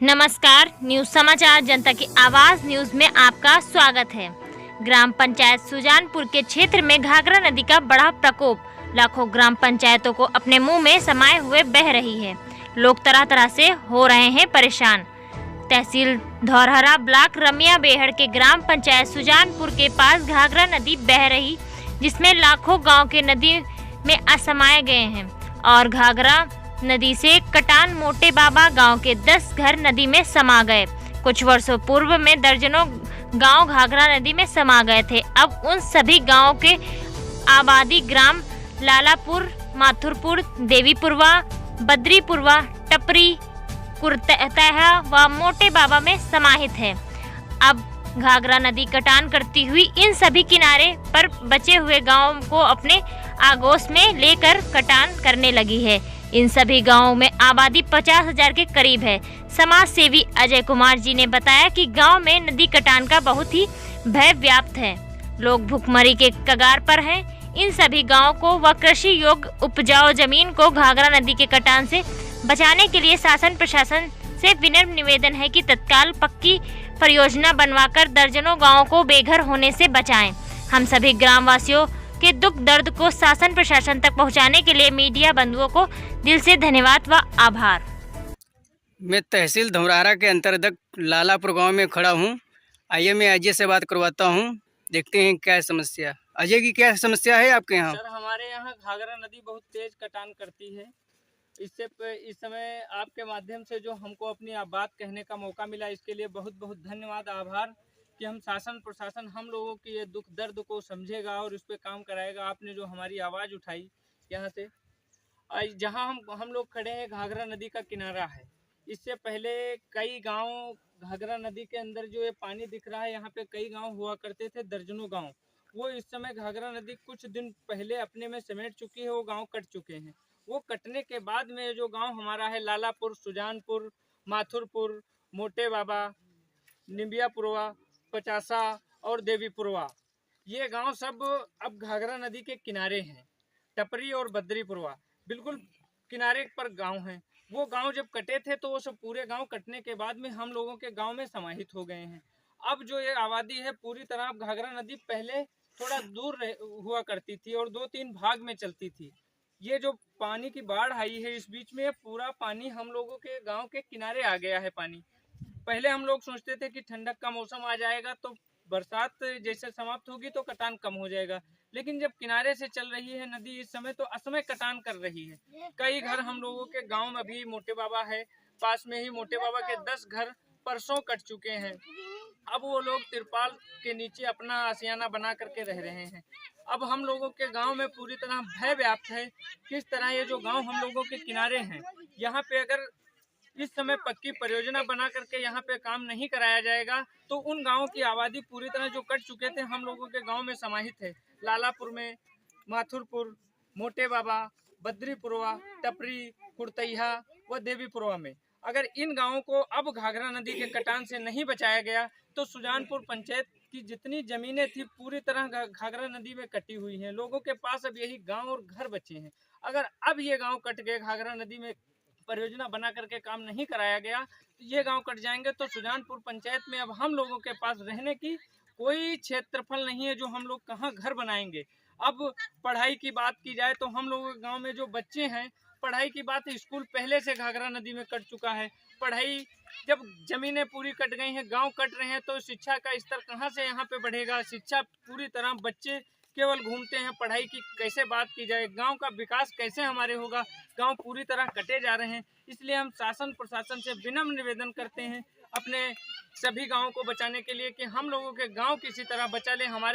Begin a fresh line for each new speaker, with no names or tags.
नमस्कार, न्यूज समाचार जनता की आवाज न्यूज में आपका स्वागत है। ग्राम पंचायत सुजानपुर के क्षेत्र में घाघरा नदी का बड़ा प्रकोप लाखों ग्राम पंचायतों को अपने मुंह में समाये हुए बह रही है। लोग तरह तरह से हो रहे हैं परेशान। तहसील धौरहरा ब्लॉक रमिया बेहड़ के ग्राम पंचायत सुजानपुर के पास घाघरा नदी बह रही, जिसमें लाखों गाँव के नदी में असमाये गए हैं और घाघरा नदी से कटान मोटे बाबा गांव के 10 घर नदी में समा गए। कुछ वर्षों पूर्व में दर्जनों गांव घाघरा नदी में समा गए थे। अब उन सभी गांवों के आबादी ग्राम लालापुर, माथुरपुर, देवीपुरवा, बद्रीपुरवा, टपरी, कुरतहा व मोटे बाबा में समाहित है। अब घाघरा नदी कटान करती हुई इन सभी किनारे पर बचे हुए गांवों को अपने आगोश में लेकर कटान करने लगी है। इन सभी गांवों में आबादी 50,000 के करीब है। समाज सेवी अजय कुमार जी ने बताया कि गांव में नदी कटान का बहुत ही भय व्याप्त है। लोग भूखमरी के कगार पर हैं। इन सभी गांवों को व कृषि योग्य उपजाऊ जमीन को घाघरा नदी के कटान से बचाने के लिए शासन प्रशासन से विनम्र निवेदन है कि तत्काल पक्की परियोजना बनवाकर दर्जनों गाँवों को बेघर होने से बचाएं। हम सभी ग्रामवासियों के दुख दर्द को शासन प्रशासन तक पहुंचाने के लिए मीडिया बंधुओं को दिल से धन्यवाद व आभार।
मैं तहसील धौरहरा के अंतर्गत लालापुर गांव में खड़ा हूं। आइए मैं अजय से बात करवाता हूं, देखते हैं क्या समस्या। अजय की क्या समस्या है आपके यहाँ?
सर, हमारे यहाँ घाघरा नदी बहुत तेज कटान करती है। इस समय आपके माध्यम से जो हमको अपनी बात कहने का मौका मिला, इसके लिए बहुत बहुत धन्यवाद, आभार कि हम शासन प्रशासन हम लोगों की ये दुख दर्द को समझेगा और इस पे काम कराएगा। आपने जो हमारी आवाज़ उठाई यहाँ से, जहाँ हम लोग खड़े हैं घाघरा नदी का किनारा है। इससे पहले कई गांव घाघरा नदी के अंदर जो ये पानी दिख रहा है, यहाँ पे कई गांव हुआ करते थे, दर्जनों गांव। वो इस समय घाघरा नदी कुछ दिन पहले अपने में समेट चुकी है, वो गाँव कट चुके हैं। वो कटने के बाद में जो गाँव हमारा है लालापुर, सुजानपुर, माथुरपुर, मोटे बाबा, निम्बियापुरवा, पचासा और देवीपुरवा, ये गांव सब अब घाघरा नदी के किनारे हैं। टपरी और बद्रीपुरवा बिल्कुल किनारे पर गांव हैं। वो गांव जब कटे थे तो वो सब पूरे गांव कटने के बाद में हम लोगों के गांव में समाहित हो गए हैं। अब जो ये आबादी है पूरी तरह, अब घाघरा नदी पहले थोड़ा दूर हुआ करती थी और 2-3 भाग में चलती थी। ये जो पानी की बाढ़ आई है, इस बीच में पूरा पानी हम लोगों के गाँव के किनारे आ गया है। पानी पहले हम लोग सोचते थे कि ठंडक का मौसम आ जाएगा तो बरसात जैसे समाप्त होगी तो कटान कम हो जाएगा, लेकिन जब किनारे से चल रही है नदी इस समय तो असमय कटान कर रही है। कई घर हम लोगों के गांव में भी मोटे बाबा है, पास में ही मोटे बाबा के 10 घर परसों कट चुके हैं। अब वो लोग तिरपाल के नीचे अपना आशियाना बना करके रह रहे हैं। अब हम लोगों के गाँव में पूरी तरह भय व्याप्त है। किस तरह ये जो गाँव हम लोगों के किनारे हैं, यहाँ पे अगर इस समय पक्की परियोजना बना करके यहाँ पे काम नहीं कराया जाएगा तो उन गांवों की आबादी पूरी तरह जो कट चुके थे हम लोगों के गांव में समाहित है। लालापुर में, माथुरपुर, मोटे बाबा, बद्रीपुरवा, टपरी, कुरतहा व देवीपुरवा में अगर इन गांवों को अब घाघरा नदी के कटान से नहीं बचाया गया तो सुजानपुर पंचायत की जितनी जमीनें थी पूरी तरह घाघरा नदी में कटी हुई हैं। लोगों के पास अब यही गाँव और घर बचे हैं। अगर अब ये गाँव कट गए, घाघरा नदी में परियोजना बना करके काम नहीं कराया गया तो ये गांव कट जाएंगे। तो सुजानपुर पंचायत में अब हम लोगों के पास रहने की कोई क्षेत्रफल नहीं है, जो हम लोग कहाँ घर बनाएंगे। अब पढ़ाई की बात की जाए तो हम लोगों के गांव में जो बच्चे हैं, पढ़ाई की बात, स्कूल पहले से घाघरा नदी में कट चुका है। पढ़ाई जब जमीनें पूरी कट गई हैं, गाँव कट रहे हैं, तो शिक्षा का स्तर कहाँ से यहाँ पे बढ़ेगा। शिक्षा पूरी तरह, बच्चे केवल घूमते हैं, पढ़ाई की कैसे बात की जाए, गांव का विकास कैसे हमारे होगा। गांव पूरी तरह कटे जा रहे हैं। इसलिए हम शासन प्रशासन से विनम्र निवेदन करते हैं अपने सभी गांवों को बचाने के लिए कि हम लोगों के गांव किसी तरह बचा ले। हमारे